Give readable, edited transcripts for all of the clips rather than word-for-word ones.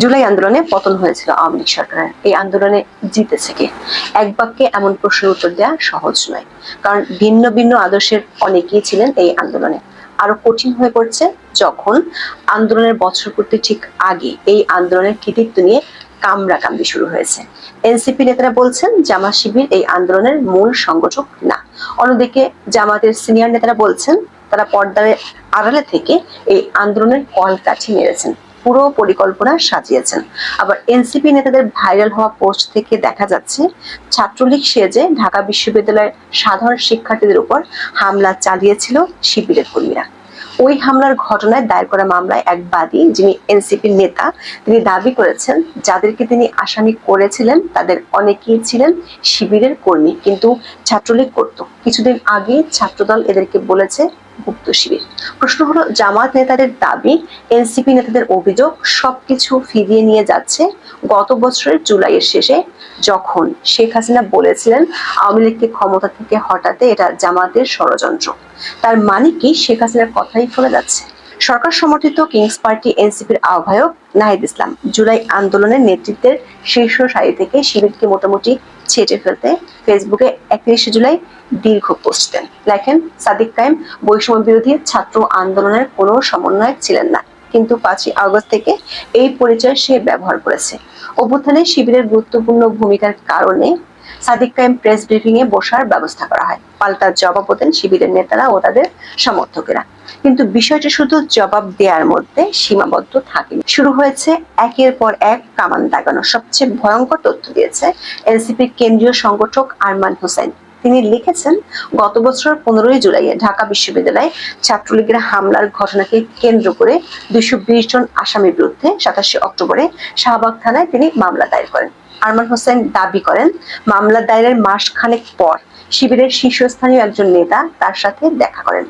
জুলাই আন্দোলনে পতন হয়েছিল আওয়ামী লীগ সরকারের। এই আন্দোলনে জিতেছে কে? এক বাক্যে এমন প্রশ্নের উত্তর দেওয়া সহজ নয়, কারণ ভিন্ন ভিন্ন আদর্শের অনেকেই ছিলেন এই আন্দোলনে। আরো কঠিন হয়ে পড়ছে যখন আন্দোলনের বছর পূর্তি ঠিক আগে এই আন্দোলনের কৃতিত্ব নিয়ে কামড়াকামড়ি শুরু হয়েছে। এনসিপি নেতারা বলছেন জামাত শিবির এই আন্দোলনের মূল সংগঠক না। অন্যদিকে জামাতের সিনিয়র নেতারা বলছেন তারা পর্দার আড়ালে থেকে এই আন্দোলনের কলকাঠি নেড়েছেন, পুরো পরিকল্পনা সাজিয়েছেন। আবার এনসিপি নেতাদের ভাইরাল হওয়া পোস্ট থেকে দেখা যাচ্ছে ছাত্রলীগ সেজে ঢাকা বিশ্ববিদ্যালয়ের সাধারণ শিক্ষার্থীদের উপর হামলা চালিয়েছিল শিবিরের কর্মীরা। ওই হামলার ঘটনায় দায়ের করা মামলায় এক বাদী, যিনি এনসিপির নেতা, তিনি দাবি করেছেন যাদেরকে তিনি আসামি করেছিলেন তাদের অনেকেই ছিলেন শিবিরের কর্মী, কিন্তু ছাত্রলীগ করত। কিছুদিন আগে ছাত্রদল এদেরকে বলেছে গুপ্ত শিবির। প্রশ্ন হলো, জামাত নেতাদের দাবি, এনসিপি নেতাদের অভিযোগ সবকিছু ফিরিয়ে নিয়ে যাচ্ছে গত বছরের জুলাইয়ের শেষে, যখন শেখ হাসিনা বলেছিলেন আওয়ামী লীগকে ক্ষমতা থেকে হটাতে এটা জামাতের ষড়যন্ত্র। তার মানে কি শেখ হাসিনার কথাই ফলে যাচ্ছে? সরকার সমর্থিত কিংস পার্টি এনসিপির আহ্বায়ক নাহিদ ইসলাম জুলাই আন্দোলনের নেতৃত্বের শীর্ষ সারি থেকে শিবিরকে মোটামুটি ছেটে ফেলতে ফেসবুকে 31 জুলাই দীর্ঘ পোস্ট দেন। লেখেন, সাদিক কায়েম বৈষম্য বিরোধী ছাত্র আন্দোলনের কোনো সমন্বয়ক ছিলেন না, কিন্তু 5ই আগস্ট থেকে এই পরিচয় সে ব্যবহার করেছে। অভ্যুত্থানে শিবিরের গুরুত্বপূর্ণ ভূমিকার কারণে সাদিক কায়েম প্রেস ব্রিফিং এ বসার ব্যবস্থা করা হয়। পাল্টা জবাব দেন শিবিরের নেতারা ও তাদের সমর্থকেরা। কিন্তু বিষয়টি শুধু জবাব দেওয়ার মধ্যে সীমাবদ্ধ থাকেনি, শুরু হয়েছে একের পর এক কামান দাগানো। সবচেয়ে ভয়ঙ্কর তথ্য দিয়েছে এনসিপির কেন্দ্রীয় সংগঠক আরমান হোসেন। তিনি লিখেছেন, গত বছর 15ই জুলাইয়ে ঢাকা বিশ্ববিদ্যালয়ে ছাত্রলীগের হামলার ঘটনাকে কেন্দ্র করে 220 জন আসামির বিরুদ্ধে 27 অক্টোবরে শাহবাগ থানায় তিনি মামলা দায়ের করেন। আরমান হোসেন দাবি করেন, মামলা দায়েরের মাস খানেক পর শিবিরের শীর্ষস্থানীয় একজন নেতা তার সাথে দেখা করেন।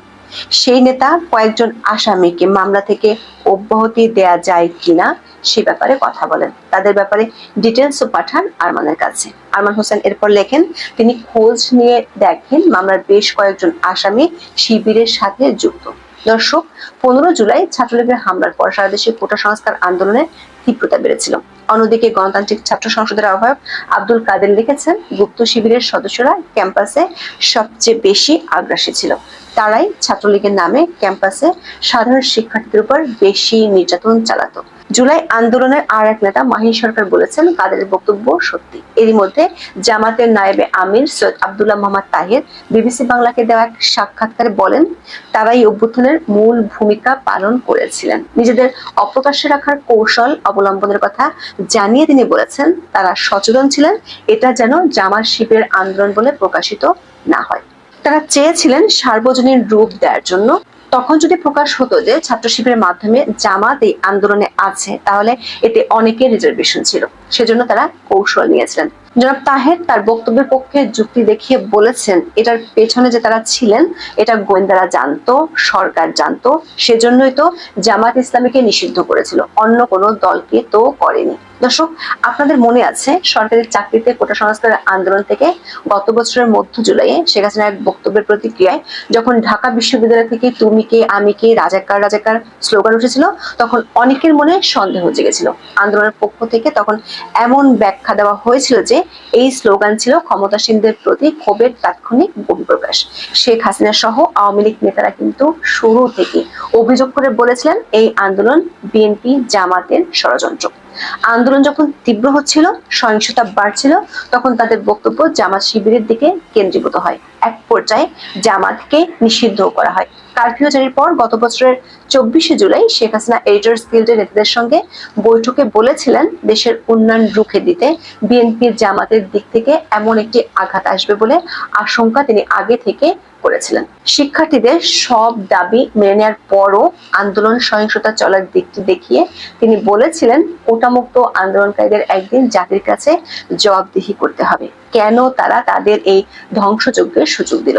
সেই নেতা কয়েকজন আসামিকে মামলা থেকে অব্যাহতি দেয়া যায় কিনা সে ব্যাপারে কথা বলেন। তাদের ব্যাপারে ডিটেলসও পাঠান আরমানের কাছে। আরমান হোসেন এরপর লেখেন, তিনি খোঁজ নিয়ে দেখেন মামলার বেশ কয়েকজন আসামি শিবিরের সাথে যুক্ত। দর্শক, 15 জুলাই ছাত্রলীগের হামলার পর সারা দেশে কোটা সংস্কার আন্দোলনের তীব্রতা বেড়েছিল। অন্যদিকে গণতান্ত্রিক ছাত্র সংসদের আহ্বায়ক আব্দুল কাদের লিখেছেন, গুপ্ত শিবিরের সদস্যরা ক্যাম্পাসে সবচেয়ে বেশি আগ্রাসী ছিল। তারাই ছাত্রলীগের নামে ক্যাম্পাসে সাধারণ শিক্ষার্থীদের উপর বেশি নির্যাতন চালাতো। জুলাই আন্দোলনের আর এক নেতা মাহিন সরকার বলেছেন, কাদের বক্তব্য সত্যি। এরই মধ্যে জামাতের নায়েবে আমির সৈয়দ আব্দুল্লাহ মোহাম্মদ তাহের বিবিসি বাংলাকে দেওয়া এক সাক্ষাৎকারে বলেন, তারাই অভ্যুত্থানের মূল ভূমিকা পালন করেছিলেন। নিজেদের অপ্রকাশ্যে রাখার কৌশল অবলম্বনের কথা জানিয়ে তিনি বলেছেন, তারা সচেতন ছিলেন এটা যেন জামাত শিবিরের আন্দোলন বলে প্রকাশিত না হয়। তারা চেয়েছিলেন সার্বজনীন রূপ দেওয়ার জন্য। তখন যদি প্রকাশ হতো যে ছাত্র শিবিরের মাধ্যমে জামাত এই আন্দোলনে আছে, তাহলে এতে অনেকের রিজার্ভেশন ছিল, সেজন্য তারা কৌশল নিয়েছিলেন। জনাব তাহের তার বক্তব্যের পক্ষে যুক্তি দেখিয়ে বলেছেন, এটার পেছনে যে তারা ছিলেন এটা গোয়েন্দারা জানতো, সরকার জানতো, সেজন্যই তো জামাত ইসলামীকে নিষিদ্ধ করেছিল, অন্য কোনো দলকে তো করেনি। দর্শক, আপনাদের মনে আছে সরকারি চাকরিতে কোটা সংস্কারের আন্দোলন থেকে গত বছরের মধ্য জুলাইয়ে শেখ হাসিনার এক বক্তব্যের প্রতিক্রিয়ায় যখন ঢাকা বিশ্ববিদ্যালয় থেকে তুমি কে আমি কে রাজাকার রাজাকার স্লোগান উঠেছিল, তখন অনেকের মনে সন্দেহ জেগেছিল। আন্দোলনের পক্ষ থেকে তখন এমন ব্যাখ্যা দেওয়া হয়েছিল যে এই স্লোগান ছিল ক্ষমতাসীনদের প্রতি ক্ষোভের তাৎক্ষণিক বহিঃপ্রকাশ। শেখ হাসিনা সহ আওয়ামী লীগ নেতারা কিন্তু শুরু থেকে অভিযোগ করে বলেছিলেন এই আন্দোলন বিএনপি জামাতের ষড়যন্ত্র। আন্দোলন যখন তীব্র হচ্ছিল, সহিংসতা বাড়ছিল, তখন তাদের বক্তব্য জামাত শিবিরের দিকে কেন্দ্রীভূত হয়। এক পর্যায়ে জামাতকে নিষিদ্ধ করা হয়। কারফিউ জারির পর গত বছরের 24শে জুলাই শেখ হাসিনা এডিটর্স গিল্ডের নেতাদের সঙ্গে বৈঠকে বলেছিলেন, দেশের উন্নয়ন রুখে দিতে বিএনপির জামাতের দিক থেকে এমন একটি আঘাত আসবে বলে আশঙ্কা তিনি আগে থেকে করেছিলেন। শিক্ষার্থীদের সব দাবি মেনে নেওয়ার পরও আন্দোলন সহিংসতা চলার দিকটি দেখিয়ে তিনি বলেছিলেন, কোটামুক্ত আন্দোলনকারীদের একদিন জাতির কাছে জবাবদিহি করতে হবে, কেন তারা তাদের এই ধ্বংসযজ্ঞের সুযোগ দিল।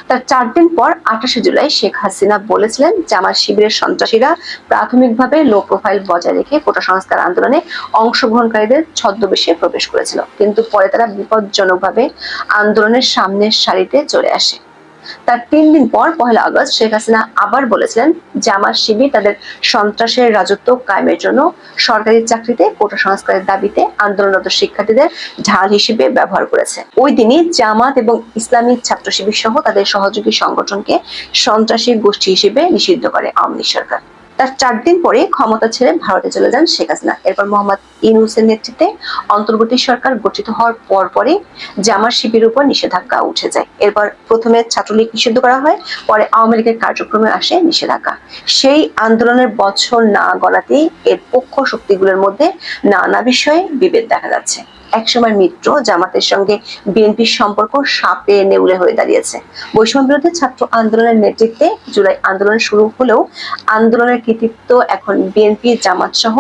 তার 4 দিন পর 28শে জুলাই শেখ হাসিনা বলেছিলেন, জামাত শিবিরের সন্ত্রাসীরা প্রাথমিকভাবে লো প্রোফাইল বজায় রেখে কোটা সংস্কার আন্দোলনে অংশগ্রহণকারীদের ছদ্মবেশে প্রবেশ করেছিল, কিন্তু পরে তারা বিপজ্জনকভাবে আন্দোলনের সামনের সারিতে চলে আসে। তার 3 দিন পর 1 আগস্ট শেখ হাসিনা আবার বলেছিলেন জামাত শিবির তাদের সন্ত্রাসের রাজত্ব কায়েমের জন্য সরকারি চাকরিতে কোটা সংস্কারের দাবিতে আন্দোলনরত শিক্ষার্থীদের ঢাল হিসেবে ব্যবহার করেছে। ওই দিনই জামাত এবং ইসলামী ছাত্র শিবির সহ তাদের সহযোগী সংগঠনকে সন্ত্রাসী গোষ্ঠী হিসেবে নিষিদ্ধ করে আওয়ামী লীগ সরকার। তার 4 দিন পরে ক্ষমতা ছেড়ে ভারতে চলে যান শেখ হাসিনা। এরপর মোহাম্মদ ইউনূসের নেতৃত্বে অন্তর্বর্তী সরকার গঠিত হওয়ার পরপরই জামাত শিবিরের উপর নিষেধাজ্ঞা উঠে যায়। এরপর প্রথমে ছাত্রলীগ নিষিদ্ধ করা হয়, পরে আওয়ামী লীগের কার্যক্রমে আসে নিষেধাজ্ঞা। সেই আন্দোলনের বছর না গড়াতেই এর পক্ষ শক্তিগুলোর মধ্যে নানা বিষয়ে বিভেদ দেখা যাচ্ছে। একসময় মিত্র জামাতের সঙ্গে বিএনপির সম্পর্ক সাপে নেউলে হয়ে দাঁড়িয়েছে। বৈষম্য বিরোধী ছাত্র আন্দোলনের নেতৃত্বে জুলাই আন্দোলন শুরু হলেও আন্দোলনের কৃতিত্ব এখন বিএনপি জামাত সহ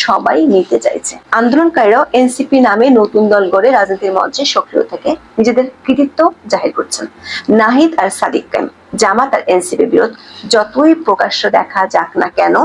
সবাই নিতে চাইছে। আন্দোলনকারীরাও এনসিপি নামে নতুন দল গড়ে রাজনীতির মঞ্চে সক্রিয় থেকে নিজেদের কৃতিত্ব জাহির করছেন। নাহিদ আর সাদিক কায়েম জামাত আর এনসিপি বিরোধ যতই প্রকাশ্য দেখা যাক না কেন,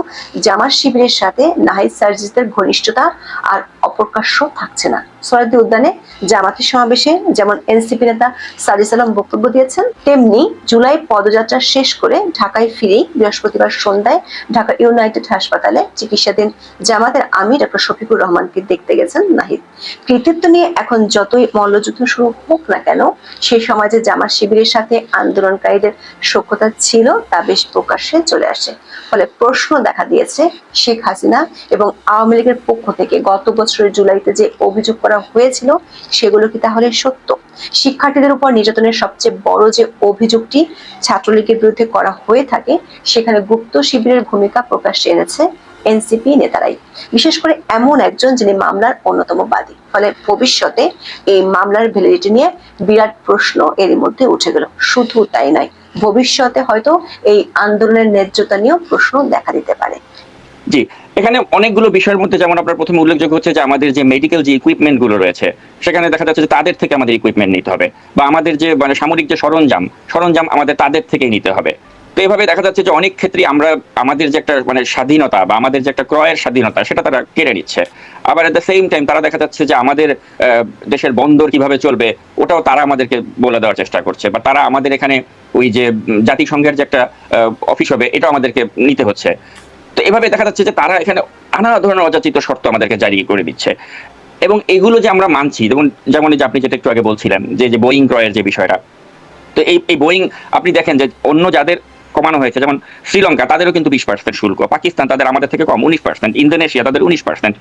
জামাত শিবিরের সাথে নাহিদ সার্জিসদের ঘনিষ্ঠতা আর অপ্রকাশ্য থাকছে না। সরাইদি উদ্যানে জামাতের সমাবেশে যেমন এনসিপি নেতা সাদিস আলম বক্তব্য দিয়েছেন, তেমনি জুলাই পদযাত্রা শেষ করে ঢাকায় ফিরেই বৃহস্পতিবার সন্ধ্যায় ঢাকা ইউনাইটেড হাসপাতালে চিকিৎসাধীন জামাতের আমির ডক্টর শফিকুর রহমানকে দেখতে গেছেন নাহিদ। কৃতিত্ব নিয়ে এখন যতই মল্লযুদ্ধ শুরু হোক না কেন, সেই সমাজে জামাত শিবিরের সাথে আন্দোলনকারীদের সখ্যতা ছিল তা বেশ প্রকাশ্যে চলে আসে। ফলে প্রশ্ন দেখা দিয়েছে, শেখ হাসিনা এবং আওয়ামী লীগের পক্ষ থেকে গত বছরের জুলাইতে যে অভিযোগ করা হয়েছিল সেগুলো কি তাহলে সত্য? শিক্ষার্থীদের উপর নির্যাতনের সবচেয়ে বড় যে অভিযোগটি ছাত্রলীগের বিরুদ্ধে করা হয়ে থাকে, সেখানে গুপ্ত শিবিরের ভূমিকা প্রকাশ্যে এনেছে এনসিপি নেতারাই, বিশেষ করে এমন একজন যিনি মামলার অন্যতম বাদী। ফলে ভবিষ্যতে এই মামলার ভ্যালিডিটি নিয়ে বিরাট প্রশ্ন এরই মধ্যে উঠে গেল। শুধু তাই নয়, ভবিষ্যতে হয়তো এই আন্দোলনের ন্যায্যতা নিয়েও প্রশ্ন দেখা দিতে পারে। জি, এখানে অনেকগুলো বিষয়ের মধ্যে যেমন আপনার প্রথমে উল্লেখযোগ্য হচ্ছে যে আমাদের যে মেডিকেল যে ইকুইপমেন্ট গুলো রয়েছে, সেখানে দেখা যাচ্ছে যে তাদের থেকে আমাদের ইকুইপমেন্ট নিতে হবে, বা আমাদের যে মানে সামরিক যে সরঞ্জাম আমাদের তাদের থেকেই নিতে হবে। তো এভাবে দেখা যাচ্ছে যে অনেক ক্ষেত্রে আমরা আমাদের যে একটা মানে স্বাধীনতা বা আমাদের যে একটা ক্রয়ের স্বাধীনতা সেটা তারা কেড়ে নিচ্ছে। আবার এট দ্য সেম টাইম তারা দেখা যাচ্ছে যে আমাদের দেশের বন্দর কিভাবে চলবে ওটাও তারা আমাদেরকে বলে দেওয়ার চেষ্টা করছে, বা তারা আমাদের এখানে ওই যে জাতিসংঘের যে একটা অফিস হবে এটাও আমাদেরকে নিতে হচ্ছে। তো এভাবে দেখা যাচ্ছে যে তারা এখানে নানা ধরনের অযাচিত শর্ত আমাদেরকে জারি করে দিচ্ছে, এবং এগুলো যে আমরা মানছি। যেমন যে আপনি যেটা একটু আগে বলছিলেন যে বোয়িং ক্রয়ের যে বিষয়টা, তো এই বোয়িং আপনি দেখেন যে অন্য যাদের কমানো হয়েছে, যেমন শ্রীলঙ্কা তাদেরও কিন্তু 20% শুল্ক, পাকিস্তান তাদের আমাদের থেকে কম 19%, ইন্দোনেশিয়া তাদের 19%,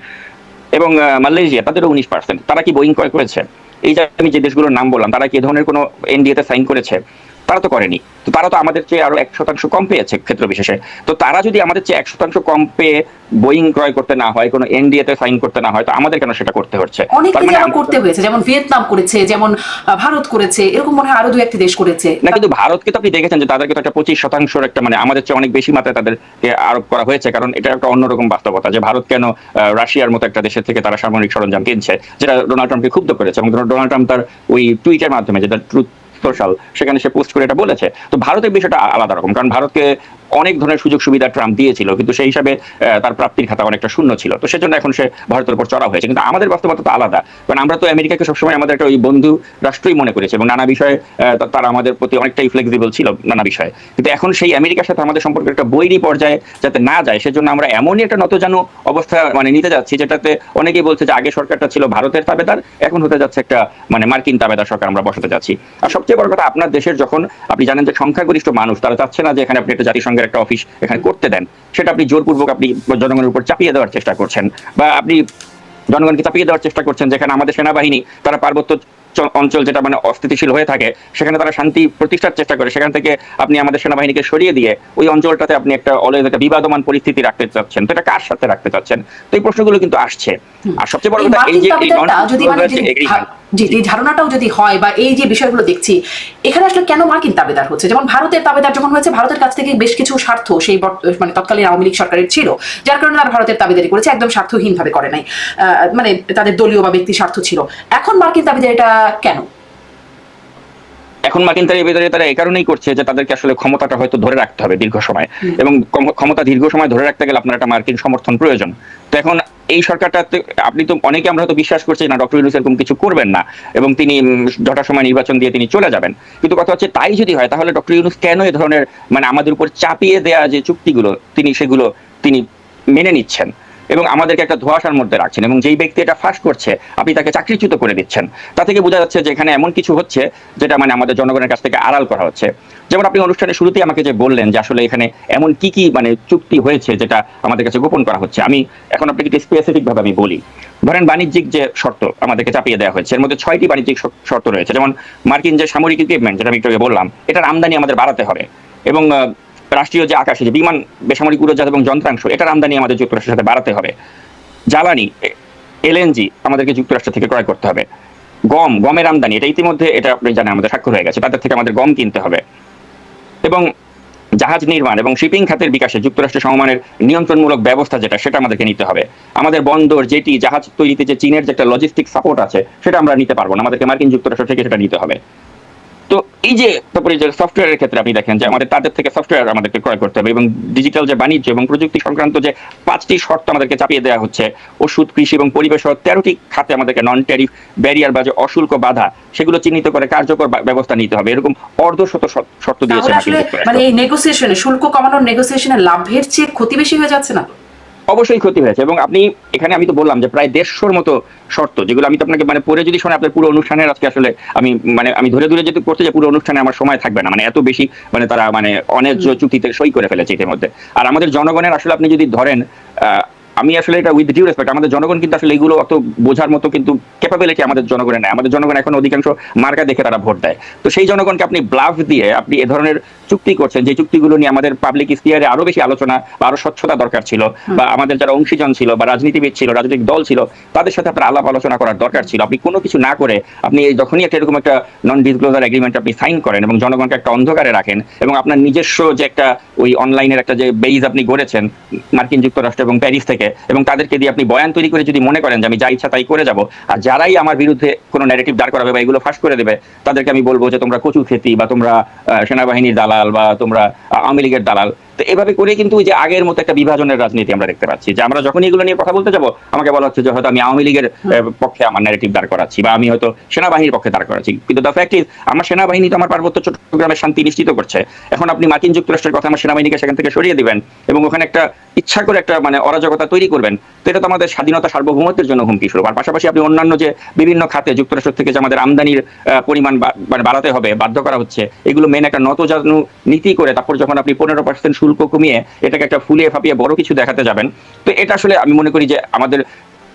এবং মালয়েশিয়া তাদেরও 19%। তারা কি বোয়িং ক্রয় করেছে? এই যে আমি যে দেশগুলোর নাম বললাম, তারা কি এ ধরনের কোনো এনডিএতে সাইন করেছে? তারা তো করেনি। তো তারা তো আমাদের চেয়ে আরো 1% কম পেয়েছে ক্ষেত্র বিশেষে। তো তারা যদি আমাদের চেয়ে 1% কম পেয়ে বোয়িং ক্রয় করতে না হয়, কোনো এনডিএ তে সাইন করতে না হয়, তো আমাদের কেন সেটা করতে হচ্ছে? করতে হয়েছে, যেমন ভিয়েতনাম করেছে, যেমন ভারত করেছে, এরকম মনে হয় আরো 2-1টি দেশ করেছে না। কিন্তু ভারতকে তো আপনি দেখেছেন যে তাদেরকে তো একটা 25% একটা মানে আমাদের চেয়ে অনেক বেশি মাত্রায় তাদেরকে আরোপ করা হয়েছে, কারণ এটা একটা অন্যরকম বাস্তবতা যে ভারত কেন রাশিয়ার মতো একটা দেশের থেকে তারা সামরিক সরঞ্জাম কিনছে, যেটা ডোনাল্ড ট্রাম্পকে ক্ষুব্ধ করেছে। এবং ডোনাল্ড ট্রাম্প তার ওই টুইটের মাধ্যমে, যেটা ট্রুথ সোশ্যাল, সেখানে সে পোস্ট করে এটা বলেছে। তো ভারতের বিষয়টা আলাদা রকম, কারণ ভারতকে অনেক ধরনের সুযোগ সুবিধা ট্রাম্প দিয়েছিল, কিন্তু সেই হিসাবে তার প্রাপ্তির খাতা অনেকটা শূন্য ছিল। তো সেজন্য এখন সে ভারতের উপর চড়া হয়েছে। কিন্তু আমাদের বাস্তবতা তো আলাদা, কারণ আমরা তো আমেরিকাকে সবসময় আমাদের একটা ওই বন্ধু রাষ্ট্রই মনে করেছি, এবং নানা বিষয়ে তারা আমাদের প্রতি অনেকটাই ফ্লেক্সিবল ছিল নানা বিষয়ে। কিন্তু এখন সেই আমেরিকার সাথে আমাদের সম্পর্কে একটা বৈরী পর্যায়ে যাতে না যায়, সেজন্য আমরা এমনই একটা নতজানু অবস্থা মানে নিতে যাচ্ছি, যেটাতে অনেকেই বলছে যে আগে সরকারটা ছিল ভারতের তাবেদার, এখন হতে যাচ্ছে একটা মানে মার্কিন তাবেদার সরকার আমরা বসাতে যাচ্ছি। আর সবচেয়ে বড় কথা, আপনার দেশের যখন আপনি জানেন যে সংখ্যাগরিষ্ঠ মানুষ তারা চাচ্ছে না যে এখানে আপনি একটা জাতিসংঘের একটা অফিস এখানে করতে দেন, সেটা আপনি জোরপূর্বক আপনি জনগণের উপর চাপিয়ে দেওয়ার চেষ্টা করছেন, বা আপনি জনগণকে চাপিয়ে দেওয়ার চেষ্টা করছেন যেখানে আমাদের সেনাবাহিনী তারা পার্বত্য অঞ্চল যেটা মানে অস্থিতিশীল হয়ে থাকে সেখানে তারা শান্তি প্রতিষ্ঠার চেষ্টা করে, সেখান থেকে আপনি আমাদের সেনাবাহিনীকে সরিয়ে দিয়ে ওই অঞ্চলটাতে আপনি একটা অলওয়েজ একটা বিবাদমান পরিস্থিতি রাখতে চাচ্ছেন। তো এটা কার সাথে রাখতে চাচ্ছেন? তো এই প্রশ্নগুলো কিন্তু আসছে। আর সবচেয়ে বড় কথা, এই যে এই ধারণাটাও যদি হয়, বা এই যে বিষয়গুলো দেখছি, এখানে আসলে কেন মার্কিন তাবেদার হচ্ছে? যেমন ভারতের তাবেদার যখন হয়েছে, ভারতের কাছ থেকে বেশ কিছু স্বার্থ সেই মানে তৎকালীন আওয়ামী লীগ সরকারের ছিল, যার কারণে তারা ভারতের তাবেদারি করেছে, একদম স্বার্থহীন ভাবে করে নাই, মানে তাদের দলীয় বা ব্যক্তি স্বার্থ ছিল। এখন মার্কিন তাবেদার এটা কেন? এখন মার্কিন তারা এই কারণেই করছে যে তাদেরকে আসলে ক্ষমতাটা হয়তো ধরে রাখতে হবে দীর্ঘ সময়, এবং ক্ষমতা দীর্ঘ সময় ধরে রাখতে গেলে আপনার একটা মার্কিন সমর্থন প্রয়োজন। তো এখন এই সরকারটাতে আপনি তো অনেকে আমরা হয়তো বিশ্বাস করছি না ডক্টর ইউনূস এরকম কিছু করবেন না এবং তিনি যথাসময় নির্বাচন দিয়ে তিনি চলে যাবেন, কিন্তু কথা হচ্ছে তাই যদি হয় তাহলে ডক্টর ইউনূস কেন এই ধরনের মানে আমাদের উপর চাপিয়ে দেয়া যে চুক্তিগুলো সেগুলো তিনি মেনে নিচ্ছেন এবং আমাদেরকে একটা ধোঁয়াশার মধ্যে রাখছেন, এবং যেই ব্যক্তি এটা ফাঁস করছে আপনি তাকে চাকরিচ্যুত করে দিচ্ছেন। তা থেকে বোঝা যাচ্ছে যে এখানে এমন কিছু হচ্ছে যেটা মানে আমাদের জনগণের কাছ থেকে আড়াল করা হচ্ছে। যেমন আপনি অনুষ্ঠানের শুরুতেই আমাকে যে বললেন যে আসলে এখানে এমন কি কি মানে চুক্তি হয়েছে যেটা আমাদের কাছে গোপন করা হচ্ছে, আমি এখন আপনাকে একটু স্পেসিফিক ভাবে আমি বলি। ধরেন বাণিজ্যিক যে শর্ত আমাদেরকে চাপিয়ে দেওয়া হয়েছে, এর মধ্যে 6টি বাণিজ্যিক শর্ত রয়েছে। যেমন মার্কিন যে সামরিক ইকুইপমেন্ট যেটা আমি একটু আগে বললাম, এটার আমদানি আমাদের বাড়াতে হবে, এবং রাষ্ট্রীয় যে আকাশে যে বিমান, বেসামরিক উড়োজাহাজ এবং যন্ত্রাংশ, এটার আমদানি আমাদের যুক্তরাষ্ট্রের সাথে বাড়াতে হবে। জ্বালানি এলএনজি আমাদেরকে যুক্তরাষ্ট্র থেকে ক্রয় করতে হবে। গমের আমদানি, এটা ইতিমধ্যে এটা আপনি জানেন আমাদের স্বাক্ষর হয়ে গেছে, তাদের থেকে আমাদের গম কিনতে হবে। এবং জাহাজ নির্মাণ এবং শিপিং খাতের বিকাশে যুক্তরাষ্ট্রের সমমানের নিয়ন্ত্রণমূলক ব্যবস্থা সেটা আমাদেরকে নিতে হবে। আমাদের বন্দর, জেটি, জাহাজ তৈরিতে যে চীনের যে একটা লজিস্টিক সাপোর্ট আছে সেটা আমরা নিতে পারবো না, আমাদেরকে মার্কিন যুক্তরাষ্ট্র থেকে সেটা নিতে হবে। তো এই যে তারপরে যে সফটওয়্যারের ক্ষেত্রে আপনি দেখেন যে আমাদের তাদের থেকে সফটওয়্যার আমাদেরকে ক্রয় করতে হবে, এবং ডিজিটাল যে বাণিজ্য এবং প্রযুক্তি সংক্রান্ত যে 5টি শর্ত আমাদেরকে চাপিয়ে দেওয়া হচ্ছে, ওষুধ, কৃষি এবং পরিবেশ সহ 13টি খাতে আমাদেরকে নন ট্যারিফ ব্যারিয়ার বা যে অশুল্ক বাধা সেগুলো চিহ্নিত করে কার্যকর ব্যবস্থা নিতে হবে, এরকম অর্ধশত শর্ত দিয়েছে মার্কিন যুক্তরাষ্ট্র। মানে এই নেগোসিয়েশনে, শুল্ক কমানোর নেগোসিয়েশনে লাভের চেয়ে ক্ষতি বেশি হয়ে যাচ্ছে না? অবশ্যই ক্ষতি হয়েছে, এবং আপনি এখানে আমি তো বললাম যে প্রায় 150-র মতো শর্ত, যেগুলো আমি তো আপনাকে মানে পরে যদি শোনে আপনার পুরো অনুষ্ঠানের আজকে আসলে আমি ধরে যদি করতে যাই পুরো অনুষ্ঠানে আমার সময় থাকবে না, মানে এত বেশি মানে তারা মানে অনেক চুক্তিতে সই করে ফেলেছে ইতিমধ্যে। আর আমাদের জনগণের আসলে আপনি যদি ধরেন আমি আসলে এটা উইথ ডিউ রেসপেক্ট, আমাদের জনগণ কিন্তু আসলে এগুলো অত বোঝার মতো কিন্তু ক্যাপাবিলিটি আমাদের জনগণের নেই। আমাদের জনগণ এখন অধিকাংশ মার্কা দেখে তারা ভোট দেয়। তো সেই জনগণকে আপনি ব্লাফ দিয়ে আপনি এ ধরনের চুক্তি করছেন, যে চুক্তিগুলো নিয়ে আমাদের পাবলিক স্পিয়ারে আরো বেশি আলোচনা বা আরো স্বচ্ছতা দরকার ছিল, বা আমাদের যারা অংশীজন ছিল বা রাজনীতিবিদ ছিল, রাজনৈতিক দল ছিল, তাদের সাথে আপনার আলাপ আলোচনা করার দরকার ছিল। আপনি কোনো কিছু না করে আপনি যখনই একটা এরকম একটা নন ডিসক্লোজার এগ্রিমেন্ট আপনি সাইন করেন এবং জনগণকে একটা অন্ধকারে রাখেন, এবং আপনার নিজস্ব যে একটা ওই অনলাইনের একটা যে বেইজ আপনি গড়েছেন মার্কিন যুক্তরাষ্ট্র এবং প্যারিস থেকে, এবং তাদেরকে দিয়ে আপনি বয়ান তৈরি করে যদি মনে করেন যে আমি যা ইচ্ছা তাই করে যাব, আর যারাই আমার বিরুদ্ধে কোনো ন্যারেটিভ দাঁড় করাবে বা এগুলো ফাঁস করে দেবে তাদেরকে আমি বলবো যে তোমরা কচু খেতি, বা তোমরা সেনাবাহিনীর দালাল, বা তোমরা আওয়ামী লীগের দালাল। তো এভাবে করে কিন্তু ওই যে আগের মতো একটা বিভাজনের রাজনীতি আমরা দেখতে পাচ্ছি, যে আমরা যখন এগুলো নিয়ে কথা বলতে যাবো আমাকে বলা হচ্ছে যে হয়তো আমি আওয়ামী লীগের পক্ষে আমার ন্যারেটিভ দাঁড় করাচ্ছি, বা আমি হয়তো সেনাবাহিনীর পক্ষে দাঁড় করাচ্ছি। কিন্তু দ্য ফ্যাক্ট ইজ আমার সেনাবাহিনী তো আমার পার্বত্য চট্টগ্রামের শান্তি নিশ্চিত করছে। এখন আপনি মার্কিন যুক্তরাষ্ট্রের কথা আমার সেনাবাহিনীকে সেখান থেকে সরিয়ে দিবেন এবং ওখানে একটা ইচ্ছা করে একটা মানে অরাজকতা তৈরি করবেন, তো এটা তো আমাদের স্বাধীনতা সার্বভৌমত্বের জন্য হুমকি স্বরূপ। আর পাশাপাশি আপনি অন্যান্য যে বিভিন্ন খাতে যুক্তরাষ্ট্র থেকে যে আমাদের আমদানির পরিমাণ মানে বাড়াতে হবে, বাধ্য করা হচ্ছে, এগুলো মেন একটা নতজানু নীতি করে তারপর যখন আপনি 15% শুল্ক কমিয়ে এটাকে একটা ফুলিয়ে ফাঁপিয়ে বড় কিছু দেখাতে যাবেন, তো এটা আসলে আমি মনে করি যে আমাদের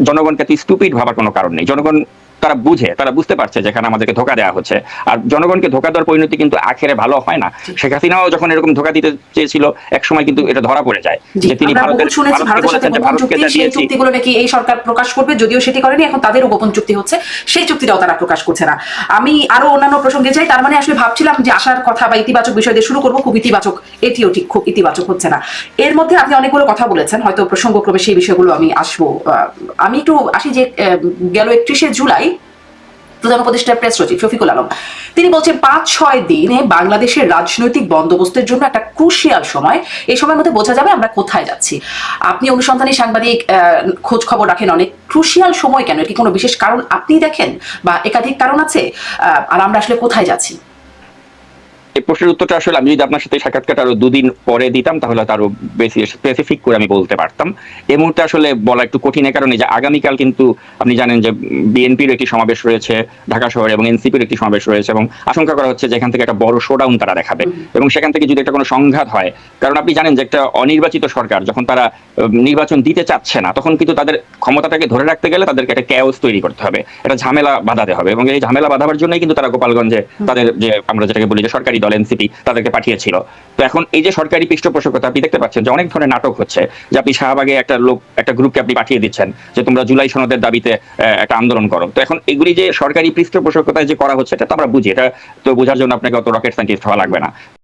জনগণকে এত স্টুপিড ভাবার কোনো কারণ নেই। জনগণ তারা বুঝতে পারছে যেখানে আমাদেরকে ধোকা দেওয়া হচ্ছে, আর জনগণকে ধোকা দেওয়ার পরিণতি কিন্তু আখেরে ভালো হয় না। শেখ হাসিনাও যখন এরকম ধোকা দিতে চেয়েছিল এক সময় কিন্তু এটা ধরা পড়ে যায়, যে তিনি ভারতের চুক্তিগুলো নাকি এই সরকার প্রকাশ করবে, যদিও সেটি করেনি, এখন তাদেরও গোপন চুক্তি হচ্ছে, সেই চুক্তিটাও তারা প্রকাশ করছে না। আমি আরো অন্যান্য প্রসঙ্গে যাই, তার মানে আসলে ভাবছিলাম যে আশার কথা বা ইতিবাচক বিষয় দিয়ে শুরু করবো, খুব ইতিবাচক, এটিও ঠিক খুব ইতিবাচক হচ্ছে না। এর মধ্যে আপনি অনেকগুলো কথা বলেছেন, হয়তো প্রসঙ্গক্রমে সেই বিষয়গুলো আমি আসবো। আমি একটু আসি যে গেল 31শে জুলাই প্রধান উপদেষ্টার প্রেস সচিব শফিকুল আলম তিনি বলছেন 5-6 দিনে বাংলাদেশের রাজনৈতিক বন্দোবস্তের জন্য একটা ক্রুশিয়াল সময়, এই সময়ের মধ্যে বোঝা যাবে আমরা কোথায় যাচ্ছি। আপনি অনুসন্ধানী সাংবাদিক, খোঁজ খবর রাখেন অনেক, ক্রুশিয়াল সময় কেন? কি কোনো বিশেষ কারণ আপনি দেখেন বা একাধিক কারণ আছে? আর আমরা আসলে কোথায় যাচ্ছি? এই প্রশ্নের উত্তরটা আসলে আমি যদি আপনার সাথে সাক্ষাৎকারটা আরো 2 দিন পরে দিতাম তাহলে আরো বেশি স্পেসিফিক করে আমি বলতে পারতাম। এই মুহূর্তে আসলে বলা একটু কঠিন, কারণ এই যে আগামীকাল কিন্তু আপনি জানেন যে বিএনপির একটি সমাবেশ রয়েছে ঢাকা শহরে, এবং এনসিপির একটি সমাবেশ রয়েছে, এবং আশঙ্কা করা হচ্ছে যে এখান থেকে একটা বড় শোডাউন তারা দেখাবে, এবং সেখান থেকে যদি একটা কোনো সংঘাত হয়, কারণ আপনি জানেন যে একটা অনির্বাচিত সরকার যখন তারা নির্বাচন দিতে চাচ্ছে না, তখন কিন্তু তাদের ক্ষমতাটাকে ধরে রাখতে গেলে তাদেরকে একটা ক্যাওস তৈরি করতে হবে, একটা ঝামেলা বাঁধাতে হবে, এবং এই ঝামেলা বাঁধাবার জন্যই কিন্তু তারা গোপালগঞ্জে তাদের যে আমরা যেটাকে বলি যে সরকারি দল এনসিপি তাদেরকে পাঠিয়েছিল। তো এখন এই যে সরকারি পৃষ্ঠপোষকতা আপনি দেখতে পাচ্ছেন যে অনেক ধরনের নাটক হচ্ছে, যে আপনি শাহবাগে একটা গ্রুপকে আপনি পাঠিয়ে দিচ্ছেন যে তোমরা জুলাই সনদের দাবিতে একটা আন্দোলন করো। তো এখন এগুলি যে সরকারি পৃষ্ঠপোষকতায় যে করা হচ্ছে এটা তো আমরা বুঝি, এটা তো বোঝার জন্য আপনাকে অত রকেট সায়েন্টিস্ট হওয়া লাগবে না।